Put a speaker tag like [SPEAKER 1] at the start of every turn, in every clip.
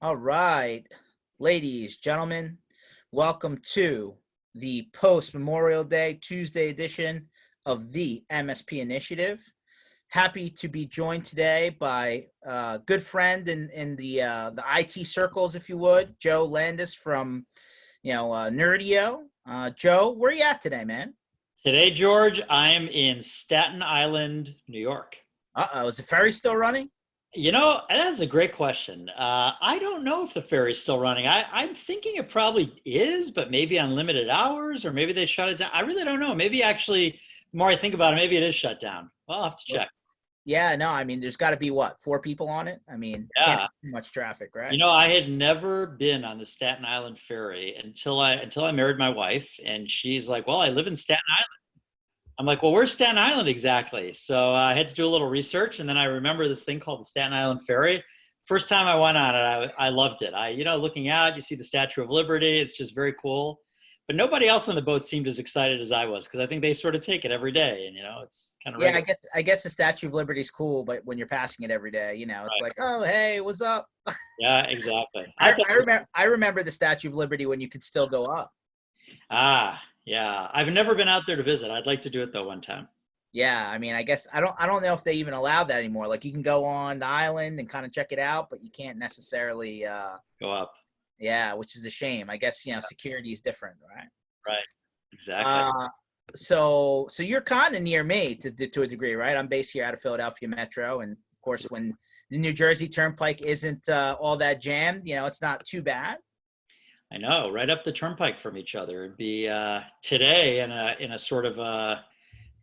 [SPEAKER 1] All right, ladies, gentlemen, welcome to the post Memorial Day Tuesday edition of the MSP Initiative. Happy to be joined today by a good friend in the IT circles, if you would, Joe Landis from Nerdio. Joe, where you at today, man?
[SPEAKER 2] Today, George, I'm in Staten Island, New York.
[SPEAKER 1] Is the ferry still running?
[SPEAKER 2] That's a great question. I don't know if the ferry's still running. I'm thinking it probably is, but maybe on limited hours, or maybe they shut it down. I really don't know. Maybe actually, the more I think about it, maybe it is shut down. Well, I'll have to check.
[SPEAKER 1] Yeah, no, I mean, there's got to be what, 4 people on it? I mean, can't
[SPEAKER 2] Yeah.
[SPEAKER 1] be too much traffic, right?
[SPEAKER 2] I had never been on the Staten Island ferry until I married my wife, and she's like, "Well, I live in Staten Island." I'm like, well, where's Staten Island exactly? So I had to do a little research, and then I remember this thing called the Staten Island Ferry. First time I went on it, I loved it. Looking out, you see the Statue of Liberty. It's just very cool. But nobody else on the boat seemed as excited as I was, because I think they sort of take it every day, and it's kind of
[SPEAKER 1] Yeah,
[SPEAKER 2] regular.
[SPEAKER 1] I guess the Statue of Liberty is cool, but when you're passing it every day, it's
[SPEAKER 2] Right.
[SPEAKER 1] like, oh, hey, what's up?
[SPEAKER 2] Yeah, exactly.
[SPEAKER 1] I remember the Statue of Liberty when you could still go up.
[SPEAKER 2] Yeah. I've never been out there to visit. I'd like to do it though one time.
[SPEAKER 1] Yeah, I mean, I guess I don't know if they even allow that anymore. Like you can go on the island and kind of check it out, but you can't necessarily
[SPEAKER 2] Go up.
[SPEAKER 1] yeah, which is a shame. I guess, security is different, right?
[SPEAKER 2] Right. Exactly.
[SPEAKER 1] So you're kind of near me to a degree, right? I'm based here out of Philadelphia Metro, and of course, when the New Jersey Turnpike isn't all that jammed, it's not too bad.
[SPEAKER 2] I know, right up the turnpike from each other. It'd be today in a sort of a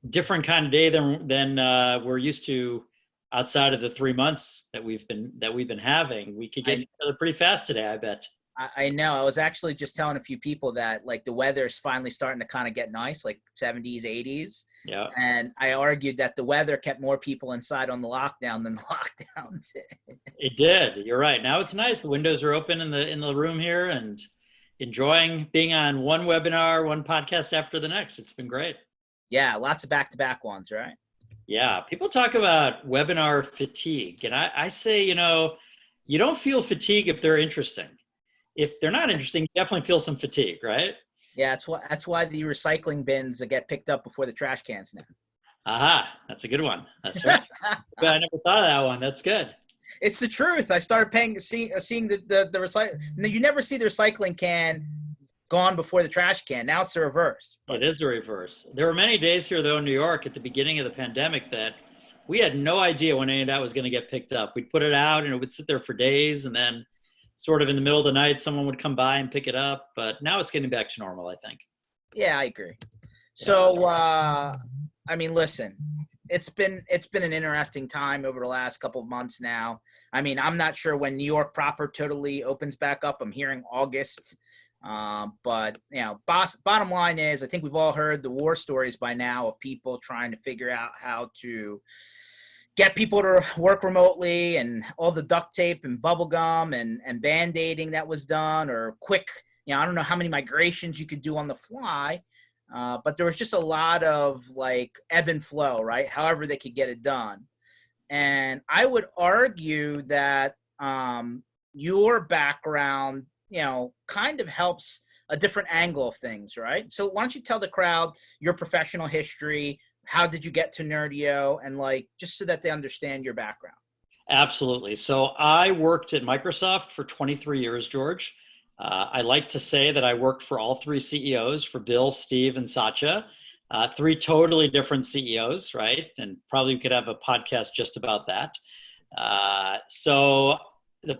[SPEAKER 2] different kind of day than we're used to outside of the 3 months that we've been having. We could get together pretty fast today, I bet.
[SPEAKER 1] I know. I was actually just telling a few people that like the weather's finally starting to kind of get nice, like 70s, 80s.
[SPEAKER 2] Yeah.
[SPEAKER 1] And I argued that the weather kept more people inside on the lockdown than the lockdown did.
[SPEAKER 2] It did. You're right. Now it's nice. The windows are open in the room here, and enjoying being on one webinar, one podcast after the next. It's been great.
[SPEAKER 1] Yeah, lots of back-to-back ones, right?
[SPEAKER 2] Yeah. People talk about webinar fatigue. And I say, you don't feel fatigue if they're interesting. If they're not interesting, you definitely feel some fatigue, right?
[SPEAKER 1] Yeah, that's why the recycling bins get picked up before the trash cans now.
[SPEAKER 2] Aha, that's a good one. That's right. I never thought of that one. That's good.
[SPEAKER 1] It's the truth. I started seeing the recycle. You never see the recycling can gone before the trash can. Now it's the reverse.
[SPEAKER 2] It is the reverse. There were many days here, though, in New York at the beginning of the pandemic that we had no idea when any of that was going to get picked up. We'd put it out and it would sit there for days, and then sort of in the middle of the night, someone would come by and pick it up. But now it's getting back to normal, I think.
[SPEAKER 1] Yeah, I agree. So, I mean, listen, it's been an interesting time over the last couple of months now. I mean, I'm not sure when New York proper totally opens back up. I'm hearing August. But bottom line is, I think we've all heard the war stories by now of people trying to figure out how to get people to work remotely, and all the duct tape and bubble gum and band-aiding that was done, or quick, I don't know how many migrations you could do on the fly. But there was just a lot of like ebb and flow, right? However they could get it done. And I would argue that your background, kind of helps a different angle of things, right? So why don't you tell the crowd your professional history, how did you get to Nerdio, and like, just so that they understand your background.
[SPEAKER 2] Absolutely. So I worked at Microsoft for 23 years, George. I like to say that I worked for all three CEOs, for Bill, Steve, and Satya. Three totally different CEOs, right? And probably we could have a podcast just about that. So the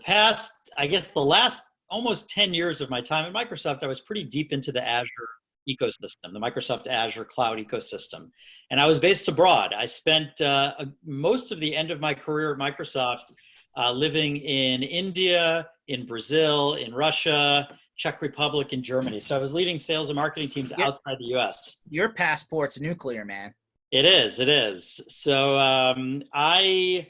[SPEAKER 2] last almost 10 years of my time at Microsoft, I was pretty deep into the Azure ecosystem, the Microsoft Azure cloud ecosystem. And I was based abroad. I spent most of the end of my career at Microsoft living in India, in Brazil, in Russia, Czech Republic, and Germany. So I was leading sales and marketing teams outside the US.
[SPEAKER 1] Your passport's nuclear, man.
[SPEAKER 2] It is. So I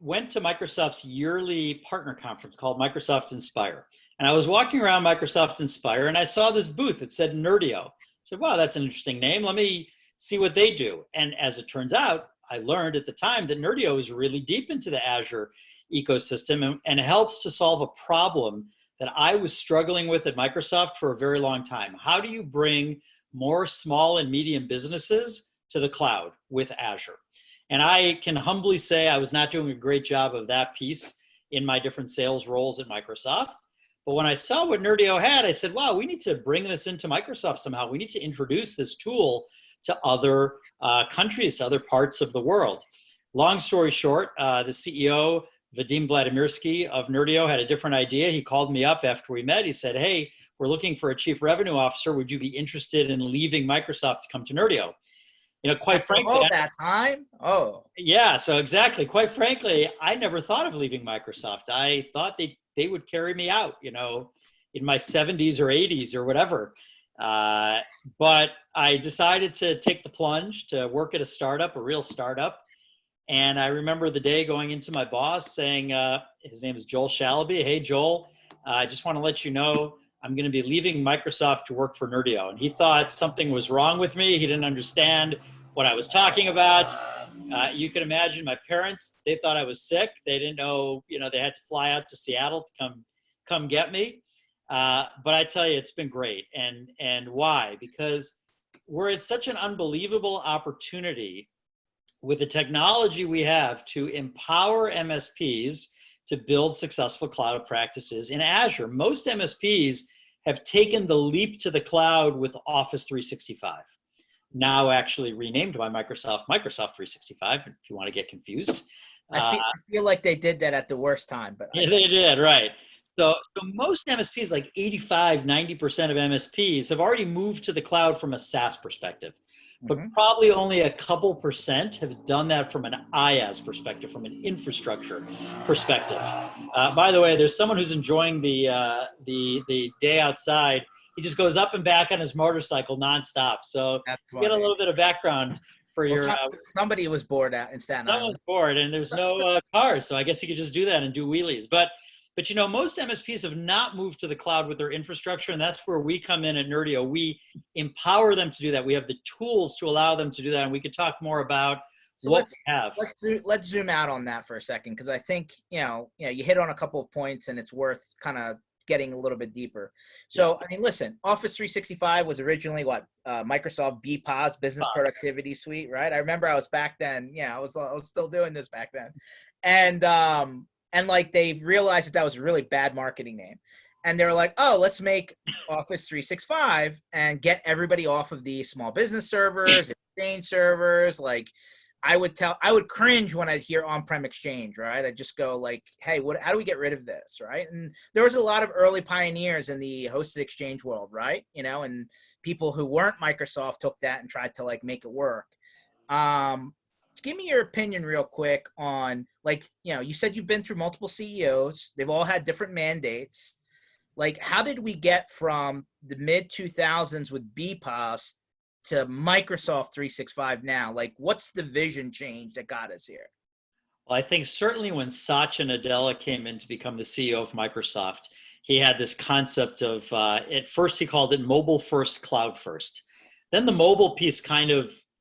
[SPEAKER 2] went to Microsoft's yearly partner conference called Microsoft Inspire. And I was walking around Microsoft Inspire, and I saw this booth that said Nerdio. I said, wow, that's an interesting name. Let me see what they do. And as it turns out, I learned at the time that Nerdio is really deep into the Azure ecosystem, and helps to solve a problem that I was struggling with at Microsoft for a very long time. How do you bring more small and medium businesses to the cloud with Azure? And I can humbly say I was not doing a great job of that piece in my different sales roles at Microsoft. But when I saw what Nerdio had, I said, wow, we need to bring this into Microsoft somehow. We need to introduce this tool to other countries, to other parts of the world. Long story short, the CEO, Vadim Vladimirsky of Nerdio, had a different idea. He called me up after we met. He said, hey, we're looking for a chief revenue officer. Would you be interested in leaving Microsoft to come to Nerdio? You know, quite frankly,
[SPEAKER 1] all that time. Oh,
[SPEAKER 2] yeah. So exactly. Quite frankly, I never thought of leaving Microsoft. I thought they would carry me out, you know, in my 70s or 80s or whatever. But I decided to take the plunge to work at a startup, a real startup. And I remember the day going into my boss saying, his name is Joel Shalaby. Hey, Joel, I just want to let you know I'm going to be leaving Microsoft to work for Nerdio. And he thought something was wrong with me. He didn't understand what I was talking about. You can imagine my parents, they thought I was sick. They didn't know, you know, they had to fly out to Seattle to come get me. But I tell you, it's been great. And why? Because we're at such an unbelievable opportunity with the technology we have to empower MSPs to build successful cloud practices in Azure. Most MSPs have taken the leap to the cloud with Office 365, now actually renamed by Microsoft 365, if you want to get confused.
[SPEAKER 1] I feel like they did that at the worst time, but
[SPEAKER 2] yeah, they did, right. So most MSPs, like 85, 90% of MSPs have already moved to the cloud from a SaaS perspective. But probably only a couple percent have done that from an IaaS perspective, from an infrastructure perspective. By the way, there's someone who's enjoying the day outside. He just goes up and back on his motorcycle nonstop. So get a little bit of background for your.
[SPEAKER 1] Somebody was bored out in Staten Island.
[SPEAKER 2] Someone's bored, and there's no cars, so I guess he could just do that and do wheelies. But you know, most MSPs have not moved to the cloud with their infrastructure, and that's where we come in at Nerdio. We empower them to do that. We have the tools to allow them to do that, and we could talk more about what we have.
[SPEAKER 1] Let's zoom out on that for a second, because I think you hit on a couple of points, and it's worth kind of getting a little bit deeper. So I mean, listen, Office 365 was originally Microsoft BPOS, Business Productivity Suite, right? I remember I was back then. Yeah, I was still doing this back then, and like they realized that was a really bad marketing name. And they were like, oh, let's make Office 365 and get everybody off of these small business servers, Exchange servers. Like I would cringe when I'd hear on-prem Exchange, right? I'd just go like, hey, how do we get rid of this, right? And there was a lot of early pioneers in the hosted Exchange world, right? You know, and people who weren't Microsoft took that and tried to like make it work. Give me your opinion real quick on, like, you said you've been through multiple CEOs. They've all had different mandates. Like, how did we get from the mid 2000s with BPOS to Microsoft 365 now? Like, what's the vision change that got us here?
[SPEAKER 2] Well, I think certainly when Satya Nadella came in to become the CEO of Microsoft, he had this concept of, at first he called it mobile first, cloud first. Then the mobile piece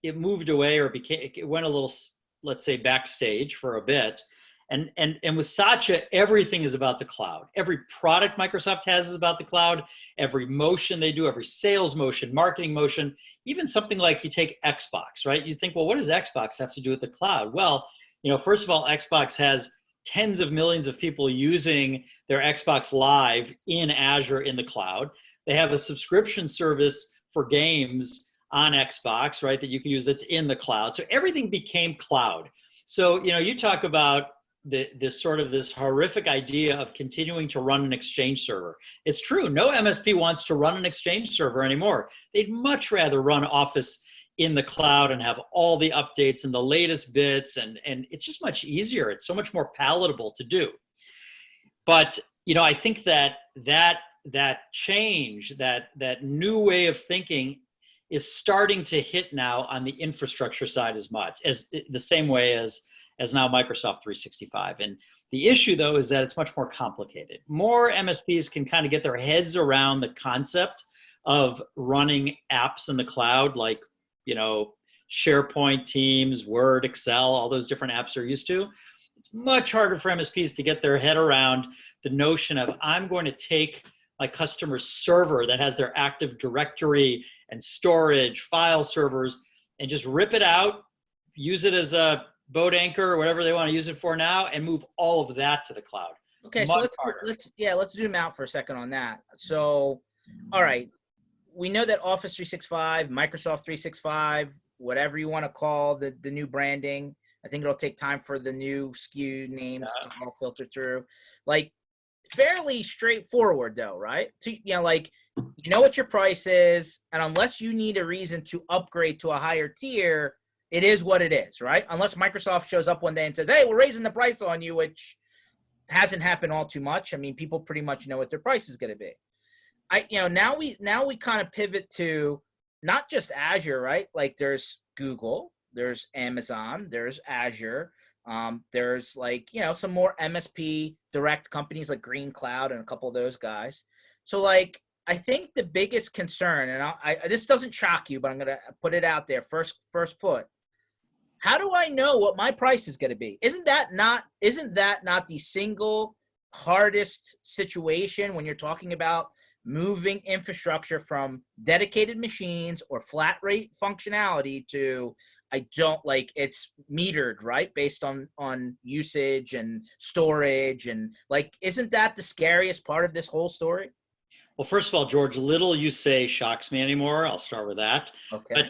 [SPEAKER 2] it moved away, or it went a little, let's say, backstage for a bit. And with Satya, everything is about the cloud. Every product Microsoft has is about the cloud. Every motion they do, every sales motion, marketing motion, even something like you take Xbox, right? You think, well, what does Xbox have to do with the cloud? Well, first of all, Xbox has tens of millions of people using their Xbox Live in Azure in the cloud. They have a subscription service for games on Xbox, right, that you can use that's in the cloud. So everything became cloud. So, you talk about this horrific idea of continuing to run an Exchange server. It's true. No MSP wants to run an Exchange server anymore. They'd much rather run Office in the cloud and have all the updates and the latest bits. And it's just much easier. It's so much more palatable to do. But, I think that change, that new way of thinking is starting to hit now on the infrastructure side as much as the same way as now Microsoft 365. And the issue though is that it's much more complicated. More MSPs can kind of get their heads around the concept of running apps in the cloud, like, SharePoint, Teams, Word, Excel, all those different apps they're used to. It's much harder for MSPs to get their head around the notion of, I'm going to take my customer server that has their Active Directory and storage, file servers, and just rip it out, use it as a boat anchor or whatever they want to use it for now, and move all of that to the cloud.
[SPEAKER 1] Okay, so let's zoom out for a second on that. So, all right, we know that Office 365, Microsoft 365, whatever you want to call the new branding. I think it'll take time for the new SKU names to all filter through. Like, fairly straightforward though, right? Like, you know what your price is, and unless you need a reason to upgrade to a higher tier, it is what it is, right? Unless Microsoft shows up one day and says, hey, we're raising the price on you, which hasn't happened all too much. I mean, people pretty much know what their price is going to be. Now we kind of pivot to not just Azure, right? Like, there's Google, there's Amazon, there's Azure. There's some more MSP direct companies like Green Cloud and a couple of those guys. So I think the biggest concern, and this doesn't shock you, but I'm going to put it out there first foot. How do I know what my price is going to be? Isn't that not the single hardest situation when you're talking about moving infrastructure from dedicated machines or flat rate functionality to it's metered, right? Based on usage and storage, and isn't that the scariest part of this whole story?
[SPEAKER 2] Well, first of all, George, little you say shocks me anymore. I'll start with that.
[SPEAKER 1] Okay.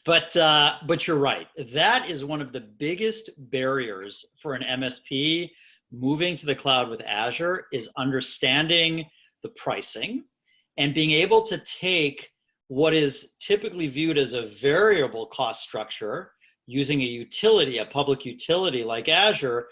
[SPEAKER 2] But you're right. That is one of the biggest barriers for an MSP moving to the cloud with Azure, is understanding the pricing and being able to take what is typically viewed as a variable cost structure using a public utility like Azure,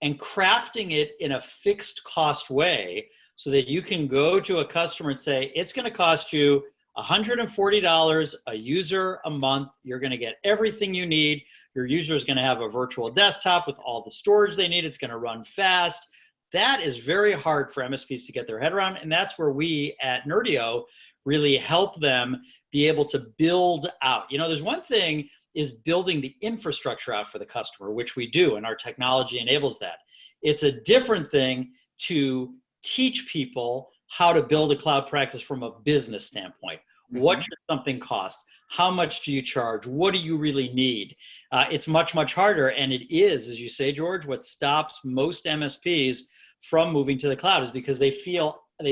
[SPEAKER 2] and crafting it in a fixed cost way so that you can go to a customer and say, it's going to cost you $140 a user a month. You're going to get everything you need. Your user is going to have a virtual desktop with all the storage they need. It's going to run fast. That is very hard for MSPs to get their head around. And that's where we at Nerdio really help them be able to build out. There's one thing is building the infrastructure out for the customer, which we do, and our technology enables that. It's a different thing to teach people how to build a cloud practice from a business standpoint. Mm-hmm. What should something cost? How much do you charge? What do you really need? It's much, much harder. And it is, as you say, George, what stops most MSPs from moving to the cloud is because they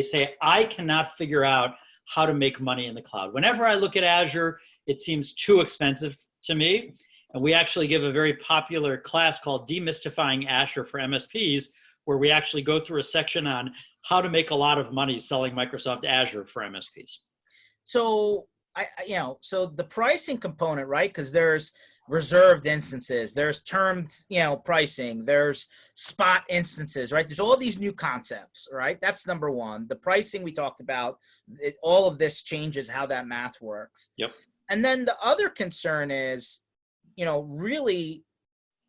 [SPEAKER 2] say, I cannot figure out how to make money in the cloud. Whenever I look at Azure, it seems too expensive to me. And we actually give a very popular class called Demystifying Azure for MSPs, where we actually go through a section on how to make a lot of money selling Microsoft Azure for MSPs.
[SPEAKER 1] So so the pricing component, right? Because there's reserved instances, there's termed, pricing, there's spot instances, right? There's all these new concepts, right? That's number one. The pricing we talked about, all of this changes how that math works.
[SPEAKER 2] Yep.
[SPEAKER 1] And then the other concern is, really,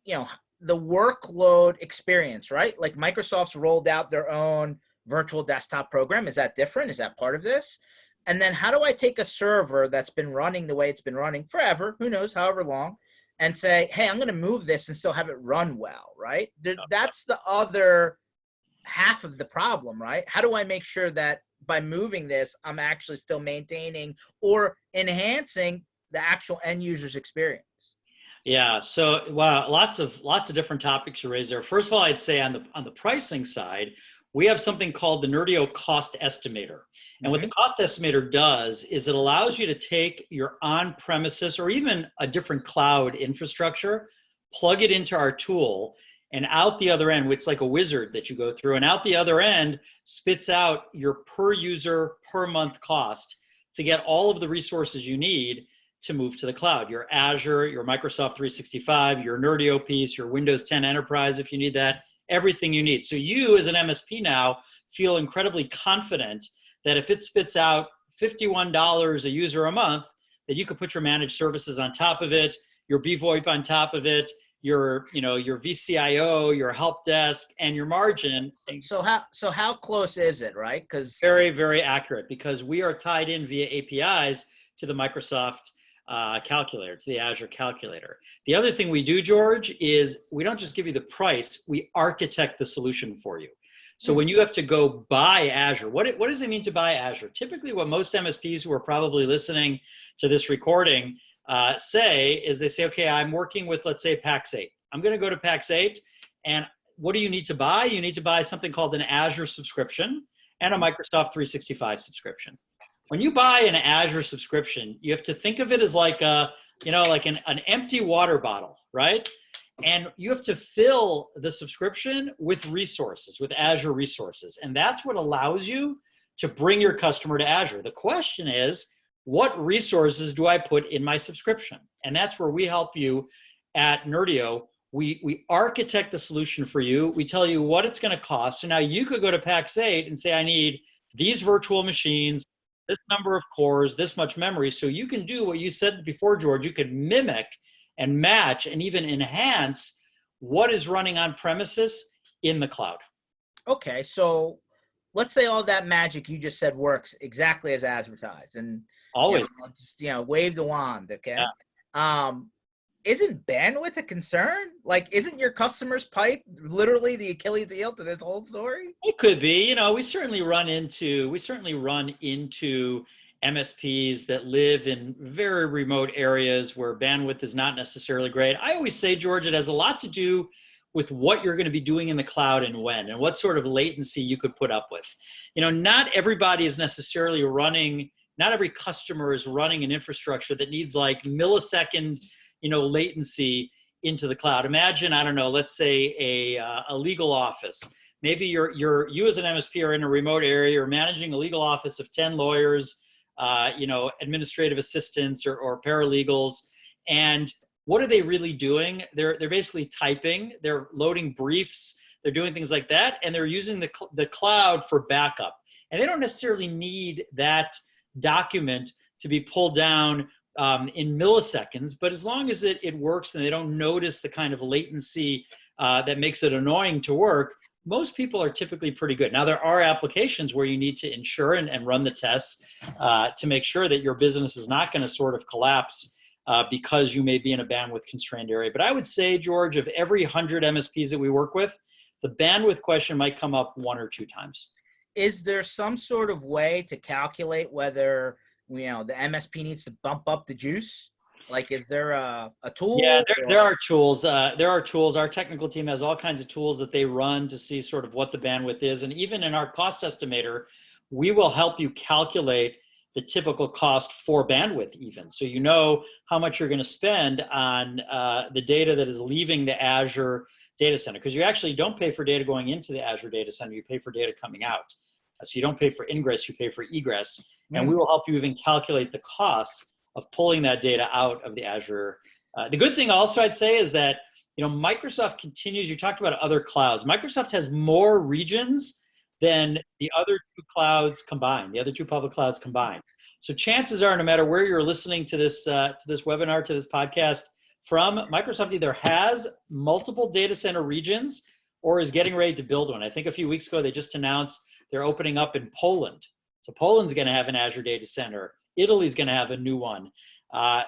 [SPEAKER 1] the workload experience, right? Like Microsoft's rolled out their own virtual desktop program. Is that different? Is that part of this? And then how do I take a server that's been running the way it's been running forever, who knows, however long, and say, hey, I'm going to move this and still have it run well, right? That's the other half of the problem, right? How do I make sure that by moving this, I'm actually still maintaining or enhancing the actual end user's experience?
[SPEAKER 2] Yeah, so wow, lots of different topics you raised there. First of all, I'd say on the pricing side, we have something called the Nerdio Cost Estimator. And what the cost estimator does is it allows you to take your on-premises or even a different cloud infrastructure, plug it into our tool, and out the other end, it's like a wizard that you go through, and out the other end spits out your per user, per month cost to get all of the resources you need to move to the cloud. Your Azure, your Microsoft 365, your Nerdio piece, your Windows 10 Enterprise if you need that, everything you need. So you as an MSP now feel incredibly confident that if it spits out $51 a user a month, that you could put your managed services on top of it, your BVoIP on top of it, your VCIO, your help desk, and your margin.
[SPEAKER 1] So how close is it, right? Because
[SPEAKER 2] very, very accurate, because we are tied in via APIs to the Microsoft calculator, to the Azure calculator. The other thing we do, George, is we don't just give you the price, we architect the solution for you. So when you have to go buy Azure, what does it mean to buy Azure? Typically what most MSPs who are probably listening to this recording say is they say, okay, I'm working with, let's say, Pax8. I'm going to go to Pax8, and what do you need to buy? You need to buy something called an Azure subscription and a Microsoft 365 subscription. When you buy an Azure subscription, you have to think of it as like a, like an empty water bottle, right? And you have to fill the subscription with resources, with Azure resources. And that's what allows you to bring your customer to Azure. The question is, what resources do I put in my subscription? And that's where we help you at Nerdio. We architect the solution for you. We tell you what it's going to cost. So now you could go to Pax8 and say, I need these virtual machines, this number of cores, this much memory. So you can do what you said before, George. You could mimic and match and even enhance what is running on premises in the cloud.
[SPEAKER 1] Okay, so let's say all that magic you just said works exactly as advertised, and
[SPEAKER 2] always
[SPEAKER 1] just wave the wand. Okay,
[SPEAKER 2] yeah.
[SPEAKER 1] Isn't bandwidth a concern? Like, isn't your customer's pipe literally the Achilles heel to this whole story?
[SPEAKER 2] It could be. We certainly run into MSPs that live in very remote areas where bandwidth is not necessarily great. I always say, George, it has a lot to do with what you're going to be doing in the cloud and when, and what sort of latency you could put up with. Not everybody is necessarily running, not every customer is running an infrastructure that needs like millisecond, latency into the cloud. Imagine, I don't know, let's say a legal office. Maybe you as an MSP are in a remote area, you're managing a legal office of 10 lawyers, administrative assistants or paralegals. And what are they really doing? They're basically typing, they're loading briefs, they're doing things like that, and they're using the cloud for backup. And they don't necessarily need that document to be pulled down in milliseconds, but as long as it works and they don't notice the kind of latency that makes it annoying to work, most people are typically pretty good. Now, there are applications where you need to ensure and run the tests to make sure that your business is not going to sort of collapse because you may be in a bandwidth constrained area. But I would say, George, of every 100 MSPs that we work with, the bandwidth question might come up 1 or 2 times.
[SPEAKER 1] Is there some sort of way to calculate whether the MSP needs to bump up the juice? Like, is there a tool?
[SPEAKER 2] Yeah, there are tools. There are tools. Our technical team has all kinds of tools that they run to see sort of what the bandwidth is. And even in our cost estimator, we will help you calculate the typical cost for bandwidth even. So you know how much you're going to spend on the data that is leaving the Azure data center. Because you actually don't pay for data going into the Azure data center. You pay for data coming out. So you don't pay for ingress, you pay for egress. And we will help you even calculate the costs of pulling that data out of the Azure. The good thing also I'd say is that, Microsoft continues, you talked about other clouds. Microsoft has more regions than the other 2 clouds combined, the other 2 public clouds combined. So chances are, no matter where you're listening to this webinar, to this podcast from, Microsoft either has multiple data center regions or is getting ready to build one. I think a few weeks ago, they just announced they're opening up in Poland. So Poland's going to have an Azure data center. Italy's going to have a new one.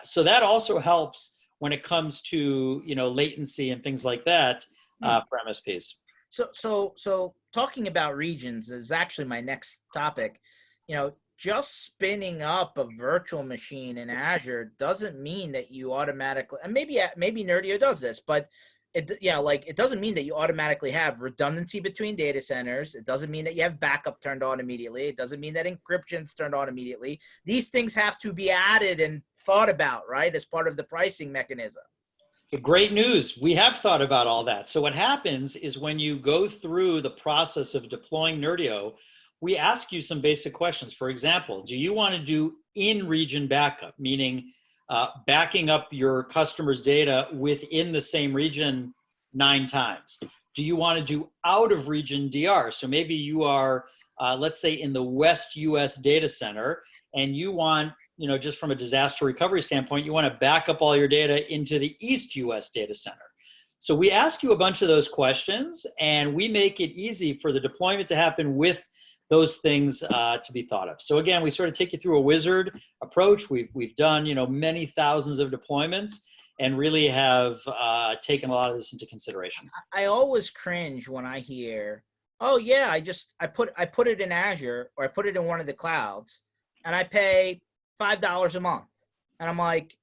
[SPEAKER 2] So that also helps when it comes to, latency and things like that for MSPs.
[SPEAKER 1] So talking about regions is actually my next topic. Just spinning up a virtual machine in Azure doesn't mean that you automatically, and maybe Nerdio does this, but it doesn't mean that you automatically have redundancy between data centers. It doesn't mean that you have backup turned on immediately. It doesn't mean that encryption's turned on immediately. These things have to be added and thought about, right, as part of the pricing mechanism.
[SPEAKER 2] Great news. We have thought about all that. So what happens is when you go through the process of deploying Nerdio, we ask you some basic questions. For example, do you want to do in-region backup, meaning backing up your customer's data within the same region 9 times? Do you want to do out-of-region DR? So maybe you are, let's say, in the West US data center, and you want, just from a disaster recovery standpoint, you want to back up all your data into the East US data center. So we ask you a bunch of those questions, and we make it easy for the deployment to happen with those things to be thought of. So again, we sort of take you through a wizard approach. We've done, many thousands of deployments, and really have taken a lot of this into consideration.
[SPEAKER 1] I always cringe when I hear, "Oh yeah, I put it in Azure or I put it in one of the clouds, and I pay $5 a month," and I'm like,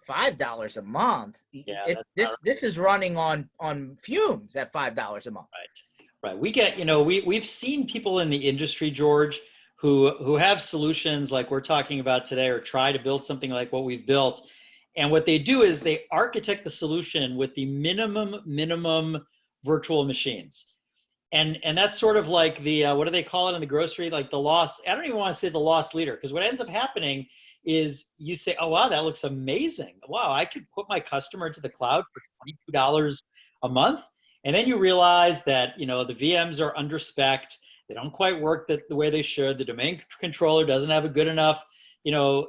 [SPEAKER 1] $5 a month?
[SPEAKER 2] Yeah,
[SPEAKER 1] It
[SPEAKER 2] that's not right.
[SPEAKER 1] this is running on fumes at $5 a month.
[SPEAKER 2] Right. We get, we've seen people in the industry, George, who have solutions like we're talking about today, or try to build something like what we've built. And what they do is they architect the solution with the minimum virtual machines. And that's sort of like the what do they call it in the grocery? Like the lost, I don't even want to say the lost leader, because what ends up happening is you say, oh wow, that looks amazing. Wow, I could put my customer into the cloud for $22 a month. And then you realize that the VMs are under spec'd, they don't quite work the way they should. The domain controller doesn't have a good enough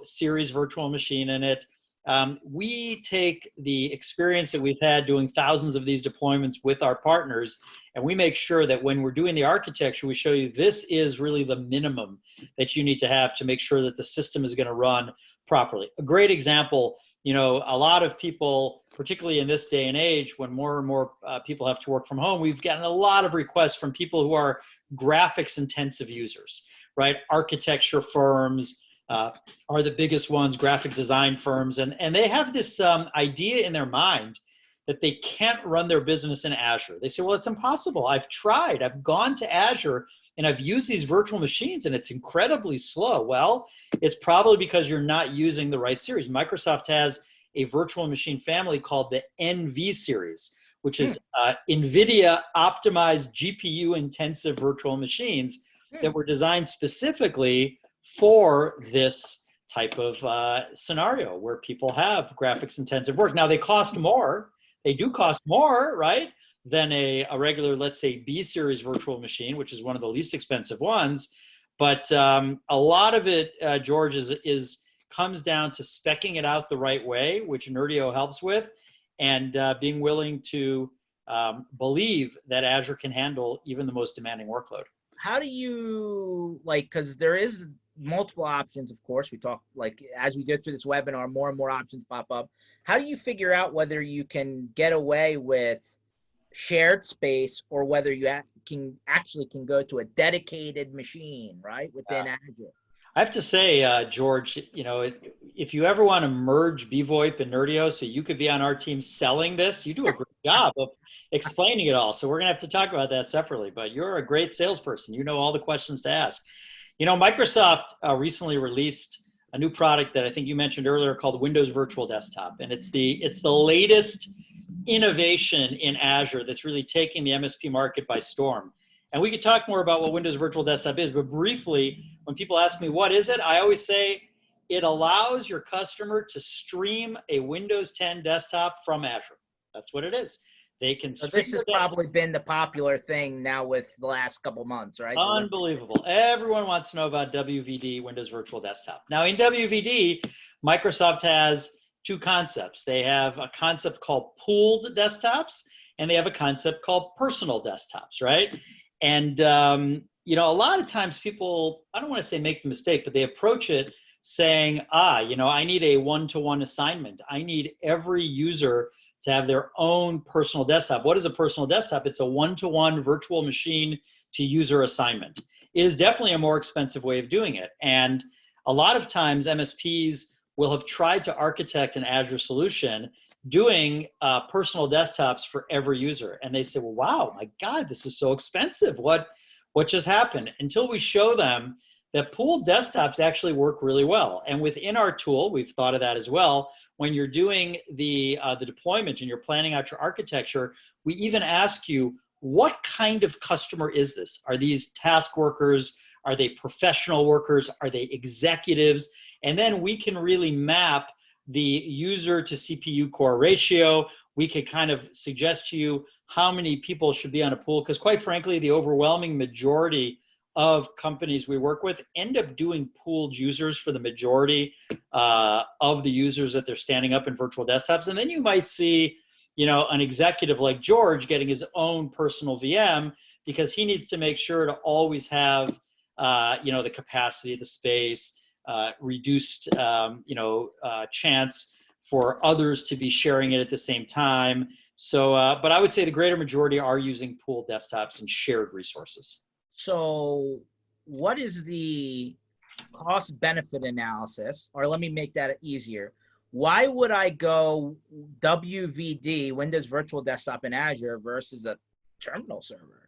[SPEAKER 2] series virtual machine in it. We take the experience that we've had doing thousands of these deployments with our partners, and we make sure that when we're doing the architecture, we show you this is really the minimum that you need to have to make sure that the system is going to run properly. A great example, a lot of people, particularly in this day and age, when more and more people have to work from home, we've gotten a lot of requests from people who are graphics intensive users, right? Architecture firms are the biggest ones, graphic design firms, and they have this idea in their mind that they can't run their business in Azure. They say, well, it's impossible. I've tried. I've gone to Azure and I've used these virtual machines and it's incredibly slow. Well, it's probably because you're not using the right series. Microsoft has a virtual machine family called the NV series, which is NVIDIA optimized GPU intensive virtual machines that were designed specifically for this type of scenario where people have graphics intensive work. Now they cost more. They do cost more, right, than a regular, let's say, B series virtual machine, which is one of the least expensive ones. But a lot of it, George, comes down to speccing it out the right way, which Nerdio helps with, and being willing to believe that Azure can handle even the most demanding workload.
[SPEAKER 1] How do you because there is multiple options, of course. We talk, as we go through this webinar, more and more options pop up. How do you figure out whether you can get away with shared space or whether you can go to a dedicated machine, right, within Azure?
[SPEAKER 2] I have to say, George, if you ever want to merge bVoIP and Nerdio so you could be on our team selling this, you do a great job of explaining it all. So we're going to have to talk about that separately, but you're a great salesperson. You know all the questions to ask. Microsoft recently released a new product that I think you mentioned earlier called Windows Virtual Desktop. And it's the latest innovation in Azure that's really taking the MSP market by storm. And we could talk more about what Windows Virtual Desktop is, but briefly, when people ask me what is it, I always say it allows your customer to stream a Windows 10 desktop from Azure. That's what it is. They can.
[SPEAKER 1] So this has probably been the popular thing now with the last couple months, right?
[SPEAKER 2] Unbelievable. Everyone wants to know about WVD, Windows Virtual Desktop. Now in WVD, Microsoft has two concepts. They have a concept called pooled desktops, and they have a concept called personal desktops, right? And a lot of times people, I don't want to say make the mistake, but they approach it saying, I need a one-to-one assignment. I need every user to have their own personal desktop. What is a personal desktop? It's a one-to-one virtual machine to user assignment. It is definitely a more expensive way of doing it. And a lot of times MSPs will have tried to architect an Azure solution doing personal desktops for every user. And they say, well, wow, my God, this is so expensive. What just happened? Until we show them that pooled desktops actually work really well. And within our tool, we've thought of that as well. When you're doing the deployment and you're planning out your architecture, we even ask you, what kind of customer is this? Are these task workers? Are they professional workers? Are they executives? And then we can really map the user to CPU core ratio. We could kind of suggest to you how many people should be on a pool, because quite frankly, the overwhelming majority of companies we work with end up doing pooled users for the majority of the users that they're standing up in virtual desktops. And then you might see, an executive like George getting his own personal VM because he needs to make sure to always have, the capacity, the space, reduced, chance for others to be sharing it at the same time. So, but I would say the greater majority are using pooled desktops and shared resources.
[SPEAKER 1] So what is the cost benefit analysis, or let me make that easier. Why would I go WVD, Windows Virtual Desktop in Azure versus a terminal server?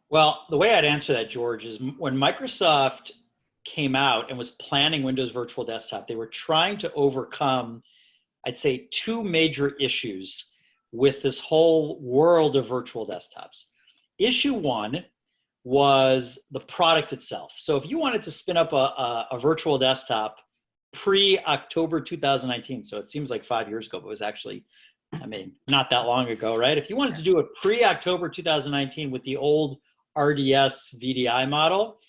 [SPEAKER 2] Well, the way I'd answer that, George, is when Microsoft came out and was planning Windows Virtual Desktop, they were trying to overcome, I'd say, two major issues with this whole world of virtual desktops. Issue one was the product itself. So if you wanted to spin up a virtual desktop pre-October 2019, so it seems like 5 years ago, but it was actually, I mean, not that long ago, right? If you wanted to do it pre-October 2019 with the old RDS VDI model,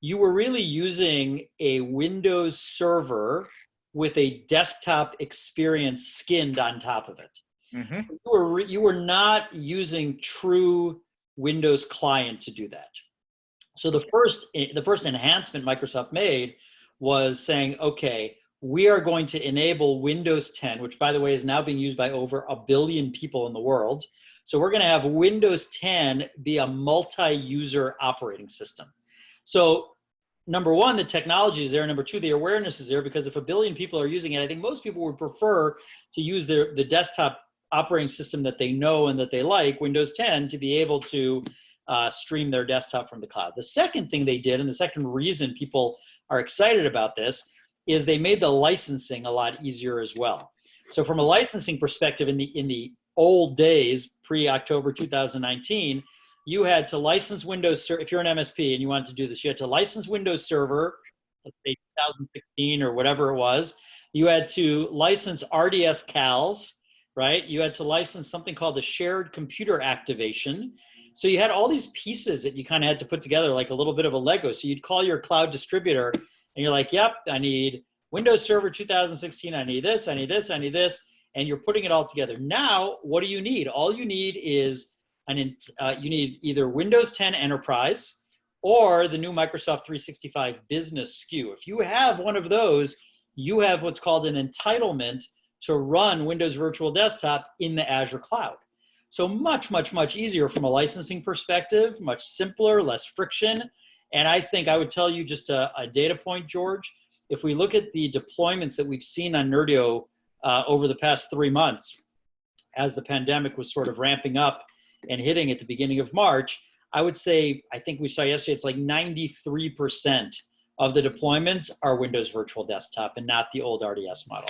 [SPEAKER 2] you were really using a Windows server with a desktop experience skinned on top of it.
[SPEAKER 1] Mm-hmm.
[SPEAKER 2] You were not using true Windows client to do that. So the first enhancement Microsoft made was saying, okay, we are going to enable Windows 10, which by the way is now being used by over 1 billion people in the world. So we're going to have Windows 10 be a multi-user operating system. So number one, the technology is there. Number two, the awareness is there, because if 1 billion people are using it, I think most people would prefer to use the desktop operating system that they know and that they like, Windows 10, to be able to stream their desktop from the cloud. The second thing they did, and the second reason people are excited about this, is they made the licensing a lot easier as well. So from a licensing perspective, in the old days, pre-October 2019, you had to license Windows, if you're an MSP and you wanted to do this, you had to license Windows Server, let's say 2016 or whatever it was. You had to license RDS CALs, right? You had to license something called the shared computer activation. So you had all these pieces that you kind of had to put together like a little bit of a Lego. So you'd call your cloud distributor and you're like, yep, I need Windows Server 2016, I need this, I need this, I need this, and you're putting it all together. Now, what do you need? All you need is you need either Windows 10 Enterprise or the new Microsoft 365 Business SKU. If you have one of those, you have what's called an entitlement to run Windows Virtual Desktop in the Azure cloud. So much, much, much easier from a licensing perspective, much simpler, less friction. And I think I would tell you just a data point, George. If we look at the deployments that we've seen on Nerdio over the past 3 months, as the pandemic was sort of ramping up and hitting at the beginning of March, I would say, I think we saw yesterday, it's like 93% of the deployments are Windows Virtual Desktop and not the old RDS model.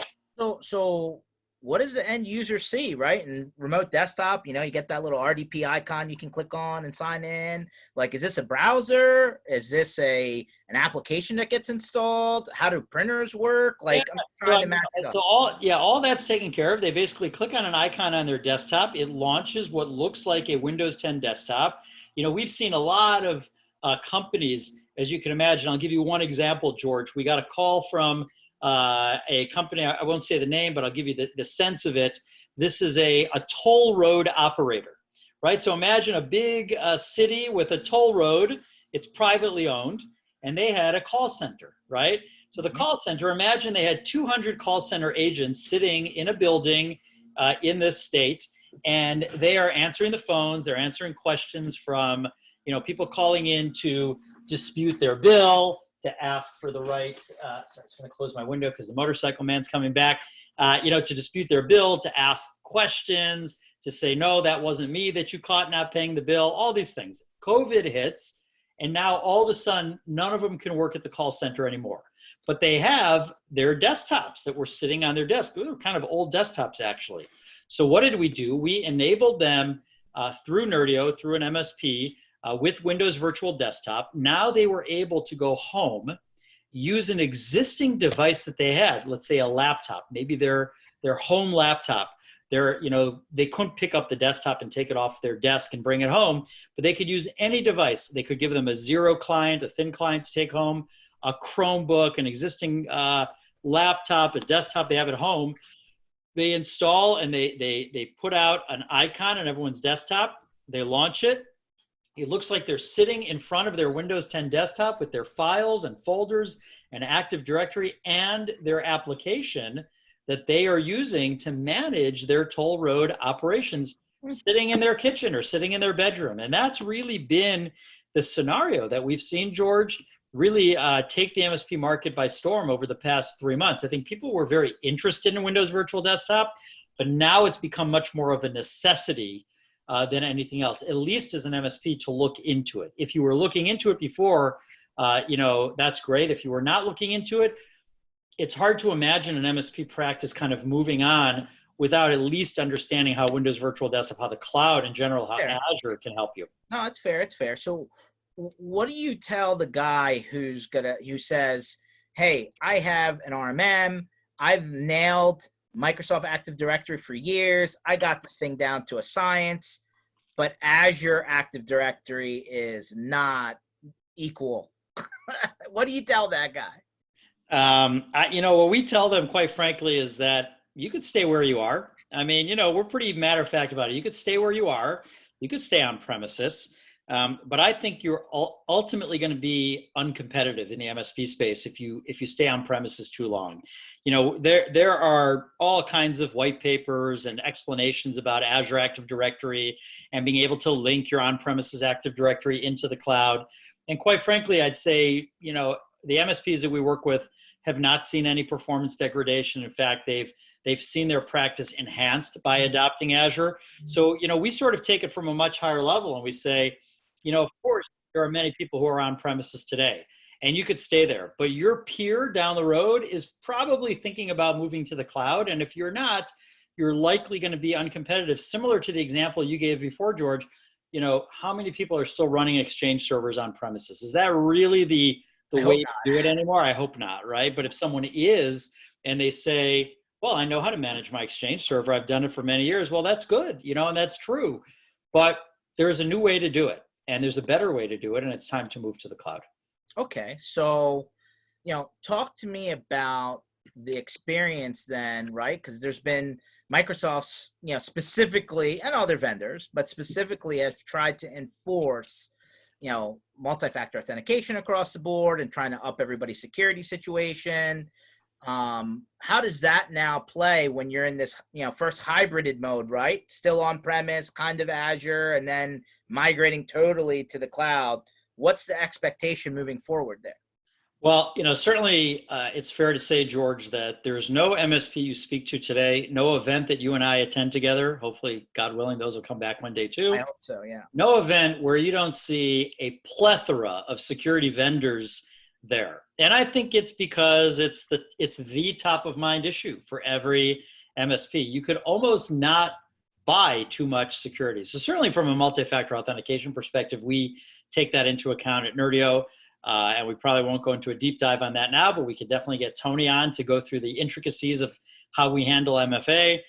[SPEAKER 1] So what does the end user see, right? And remote desktop, you get that little RDP icon you can click on and sign in. Like, is this a browser? Is this an application that gets installed? How do printers work? Like, yeah, I'm trying to match it up.
[SPEAKER 2] So all that's taken care of. They basically click on an icon on their desktop. It launches what looks like a Windows 10 desktop. We've seen a lot of companies, as you can imagine. I'll give you one example, George. We got a call from a company, I won't say the name, but I'll give you the sense of it. This is a toll road operator, right? So imagine a big city with a toll road. It's privately owned, and they had a call center, right? So the call center, imagine they had 200 call center agents sitting in a building in this state, and they are answering the phones. They're answering questions from people calling in to dispute their bill, to ask for the right, sorry, I'm just gonna close my window because the motorcycle man's coming back, to dispute their bill, to ask questions, to say, no, that wasn't me that you caught not paying the bill, all these things. COVID hits, and now all of a sudden, none of them can work at the call center anymore. But they have their desktops that were sitting on their desk. They were kind of old desktops, actually. So what did we do? We enabled them through Nerdio, through an MSP, with Windows Virtual Desktop. Now they were able to go home, use an existing device that they had, let's say a laptop, maybe their home laptop. They couldn't pick up the desktop and take it off their desk and bring it home, but they could use any device. They could give them a zero client, a thin client to take home, a Chromebook, an existing laptop, a desktop they have at home. They install and they put out an icon on everyone's desktop. They launch it. It looks like they're sitting in front of their Windows 10 desktop with their files and folders and Active Directory and their application. that they are using to manage their toll road operations sitting in their kitchen or sitting in their bedroom. And that's really been the scenario that we've seen, George, really take the MSP market by storm over the past 3 months. I think people were very interested in Windows Virtual Desktop, but now it's become much more of a necessity than anything else, at least as an MSP, to look into it. If you were looking into it before, that's great. If you were not looking into it, it's hard to imagine an MSP practice kind of moving on without at least understanding how Windows Virtual Desktop, how the cloud in general, how Azure can help you.
[SPEAKER 1] No, it's fair. It's fair. So what do you tell the guy who says, hey, I have an RMM, I've nailed Microsoft Active Directory for years, I got this thing down to a science, but Azure Active Directory is not equal. What do you tell that guy?
[SPEAKER 2] What we tell them, quite frankly, is that you could stay where you are. I mean, we're pretty matter of fact about it. You could stay where you are. You could stay on premises. But I think you're ultimately going to be uncompetitive in the MSP space if you stay on premises too long. There are all kinds of white papers and explanations about Azure Active Directory and being able to link your on-premises Active Directory into the cloud. And quite frankly, I'd say, the MSPs that we work with have not seen any performance degradation. In fact, they've seen their practice enhanced by adopting Azure. So, we sort of take it from a much higher level and we say, of course, there are many people who are on premises today and you could stay there, but your peer down the road is probably thinking about moving to the cloud. And if you're not, you're likely going to be uncompetitive. Similar to the example you gave before, George, how many people are still running Exchange servers on premises? Is that really the way to do it anymore? I hope not, right? But if someone is, and they say, well, I know how to manage my Exchange server, I've done it for many years. Well, that's good, and that's true. But there is a new way to do it, and there's a better way to do it, and it's time to move to the cloud.
[SPEAKER 1] Okay. So, talk to me about the experience then, right? Because there's been Microsoft's, specifically, and other vendors, but specifically have tried to enforce, multi-factor authentication across the board and trying to up everybody's security situation. How does that now play when you're in this, first hybrided mode, right? Still on premise, kind of Azure, and then migrating totally to the cloud. What's the expectation moving forward there?
[SPEAKER 2] Well, certainly it's fair to say, George, that there's no MSP you speak to today, no event that you and I attend together. Hopefully, God willing, those will come back one day too.
[SPEAKER 1] I hope so, yeah.
[SPEAKER 2] No event where you don't see a plethora of security vendors there. And I think it's because it's the top of mind issue for every MSP. You could almost not buy too much security. So certainly from a multi-factor authentication perspective, we take that into account at Nerdio. And we probably won't go into a deep dive on that now, but we could definitely get Tony on to go through the intricacies of how we handle MFA.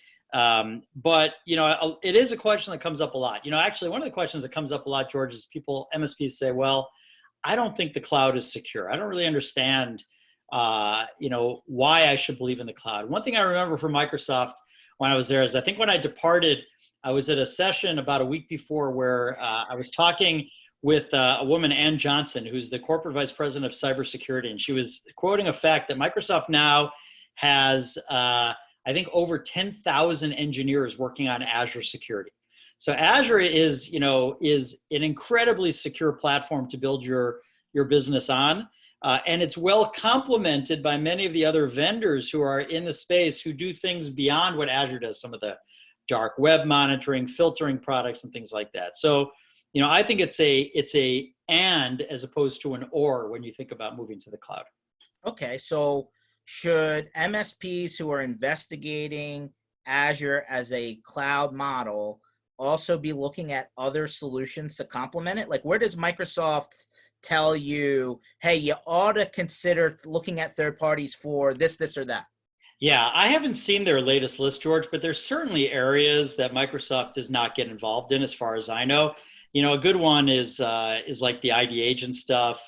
[SPEAKER 2] But it is a question that comes up a lot. Actually, one of the questions that comes up a lot, George, is MSPs say, well, I don't think the cloud is secure. I don't really understand, why I should believe in the cloud. One thing I remember from Microsoft when I was there is I think when I departed, I was at a session about a week before where I was talking with a woman, Ann Johnson, who's the corporate vice president of cybersecurity. And she was quoting a fact that Microsoft now has, I think, over 10,000 engineers working on Azure security. So Azure is an incredibly secure platform to build your business on. And it's well complemented by many of the other vendors who are in the space who do things beyond what Azure does, some of the dark web monitoring, filtering products, and things like that. So, I think it's a and as opposed to an or when you think about moving to the cloud.
[SPEAKER 1] Okay, so should MSPs who are investigating Azure as a cloud model also be looking at other solutions to complement it? Like, where does Microsoft tell you, hey, you ought to consider looking at third parties for this, or that?
[SPEAKER 2] Yeah, I haven't seen their latest list, George, but there's certainly areas that Microsoft does not get involved in, as far as I know. A good one is like the ID agent stuff,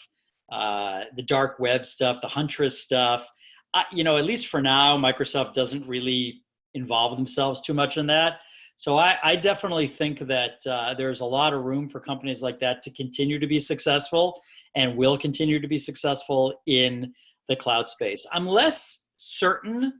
[SPEAKER 2] the dark web stuff, the Huntress stuff. At least for now, Microsoft doesn't really involve themselves too much in that. So I definitely think that there's a lot of room for companies like that to continue to be successful and will continue to be successful in the cloud space. I'm less certain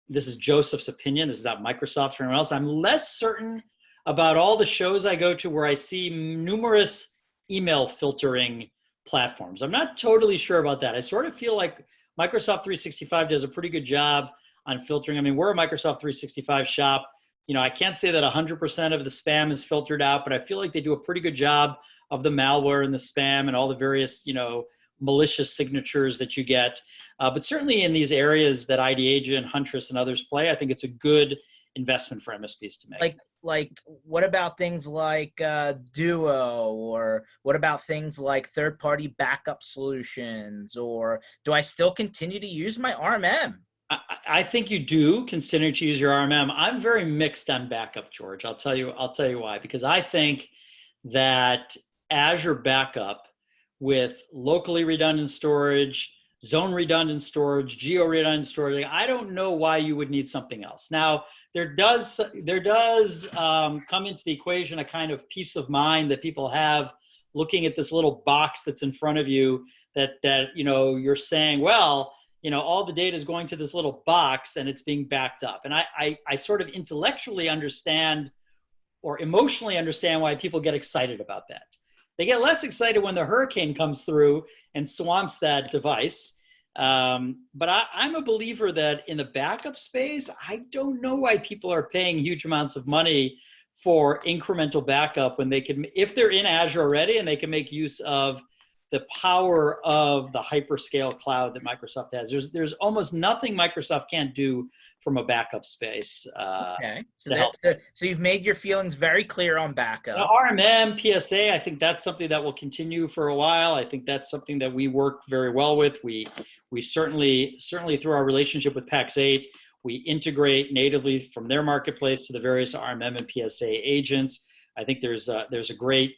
[SPEAKER 2] this is Joseph's opinion, this is not Microsoft or anyone else, I'm less certain about all the shows I go to where I see numerous email filtering platforms. I'm not totally sure about that. I sort of feel like Microsoft 365 does a pretty good job on filtering. I mean, we're a Microsoft 365 shop. You know, I can't say that 100% of the spam is filtered out, but I feel like they do a pretty good job of the malware and the spam and all the various, you know, malicious signatures that you get. But certainly in these areas that ID Agent, Huntress, and others play, I think it's a good investment for MSPs to make.
[SPEAKER 1] Like what about things like Duo, or what about things like third-party backup solutions, or do I still continue to use my RMM?
[SPEAKER 2] I think you do consider to use your RMM. I'm very mixed on backup, George. I'll tell you why. Because I think that Azure backup with locally redundant storage, zone redundant storage, geo redundant storage, I don't know why you would need something else. Now, there does come into the equation a kind of peace of mind that people have looking at this little box that's in front of you that you know, you're saying, well, you know, all the data is going to this little box and it's being backed up. And I sort of intellectually understand or emotionally understand why people get excited about that. They get less excited when the hurricane comes through and swamps that device. But I'm a believer that in the backup space, I don't know why people are paying huge amounts of money for incremental backup when they can, if they're in Azure already and they can make use of the power of the hyperscale cloud that Microsoft has. There's almost nothing Microsoft can't do from a backup space.
[SPEAKER 1] Okay, so you've made your feelings very clear on backup.
[SPEAKER 2] Now, RMM, PSA, I think that's something that will continue for a while. I think that's something that we work very well with. We certainly through our relationship with Pax8, we integrate natively from their marketplace to the various RMM and PSA agents. I think there's a great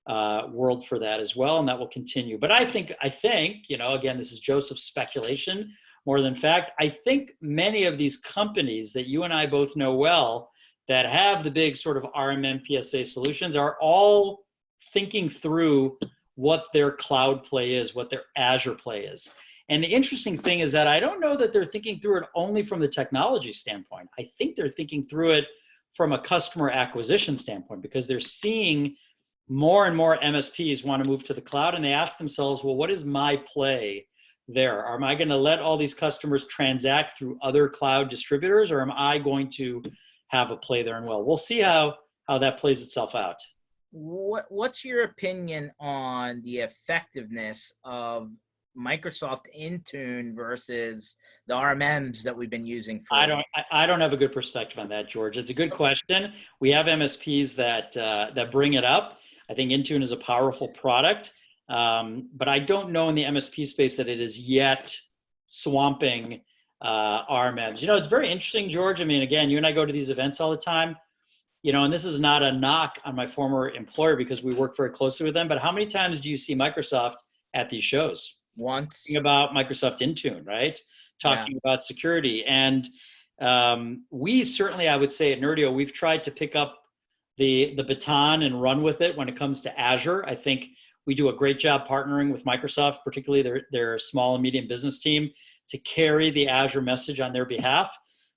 [SPEAKER 2] world for that as well, and that will continue. But I think, you know, again, this is Joseph's speculation more than fact. I think many of these companies that you and I both know well that have the big sort of RMM PSA solutions are all thinking through what their cloud play is, what their Azure play is. And the interesting thing is that I don't know that they're thinking through it only from the technology standpoint. I think they're thinking through it from a customer acquisition standpoint, because they're seeing more and more MSPs want to move to the cloud, and they ask themselves, well, what is my play there? Am I going to let all these customers transact through other cloud distributors, or am I going to have a play there? And well, we'll see how that plays itself out.
[SPEAKER 1] What's your opinion on the effectiveness of Microsoft Intune versus the RMMs that we've been using for?
[SPEAKER 2] I don't have a good perspective on that, George. It's a good question. We have MSPs that bring it up. I think Intune is a powerful product, but I don't know in the MSP space that it is yet swamping RMMs. You know, it's very interesting, George. I mean, again, you and I go to these events all the time, you know, and this is not a knock on my former employer because we work very closely with them, but how many times do you see Microsoft at these shows?
[SPEAKER 1] Once.
[SPEAKER 2] Talking about Microsoft Intune, right? Talking about security. And we certainly, I would say at Nerdio, we've tried to pick up the baton and run with it when it comes to Azure. I think we do a great job partnering with Microsoft, particularly their small and medium business team, to carry the Azure message on their behalf.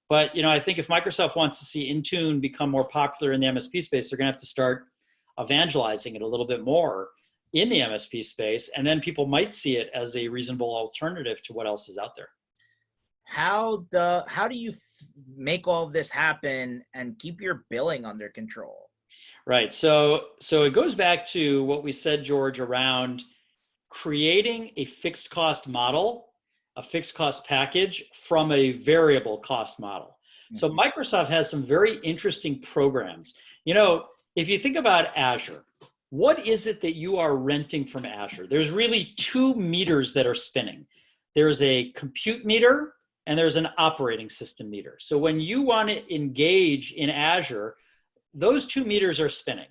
[SPEAKER 2] But, you know, I think if Microsoft wants to see Intune become more popular in the MSP space, they're going to have to start evangelizing it a little bit more in the MSP space, and then people might see it as a reasonable alternative to what else is out there.
[SPEAKER 1] How do you make all of this happen and keep your billing under control?
[SPEAKER 2] Right. So it goes back to what we said, George, around creating a fixed cost model, a fixed cost package from a variable cost model. Mm-hmm. So Microsoft has some very interesting programs. You know, if you think about Azure, what is it that you are renting from Azure? There's really two meters that are spinning. There's a compute meter and there's an operating system meter. So when you want to engage in Azure, those two meters are spinning.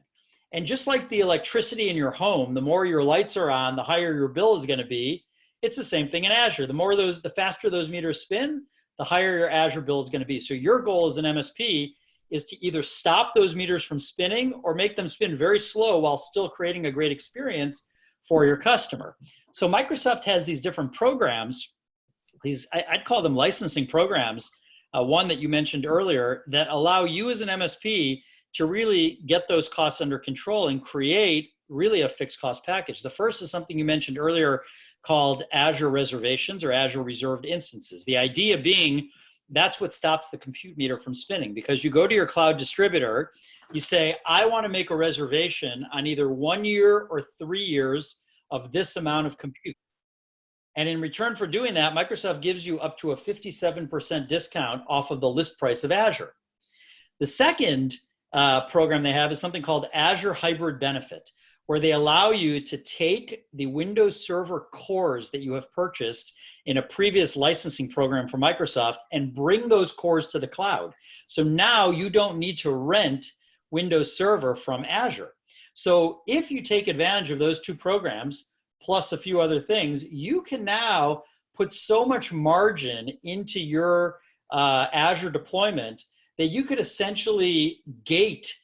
[SPEAKER 2] And just like the electricity in your home, the more your lights are on, the higher your bill is going to be. It's the same thing in Azure. The faster those meters spin, the higher your Azure bill is going to be. So your goal as an MSP is to either stop those meters from spinning or make them spin very slow while still creating a great experience for your customer. So Microsoft has these different programs, I'd call them licensing programs, one that you mentioned earlier, that allow you as an MSP to really get those costs under control and create really a fixed cost package. The first is something you mentioned earlier called Azure reservations or Azure reserved instances. The idea being that's what stops the compute meter from spinning, because you go to your cloud distributor, you say, I want to make a reservation on either 1 year or 3 years of this amount of compute. And in return for doing that, Microsoft gives you up to a 57% discount off of the list price of Azure. The second program they have is something called Azure Hybrid Benefit, where they allow you to take the Windows Server cores that you have purchased in a previous licensing program for Microsoft and bring those cores to the cloud. So now you don't need to rent Windows Server from Azure. So if you take advantage of those two programs, plus a few other things, you can now put so much margin into your Azure deployment that you could essentially gate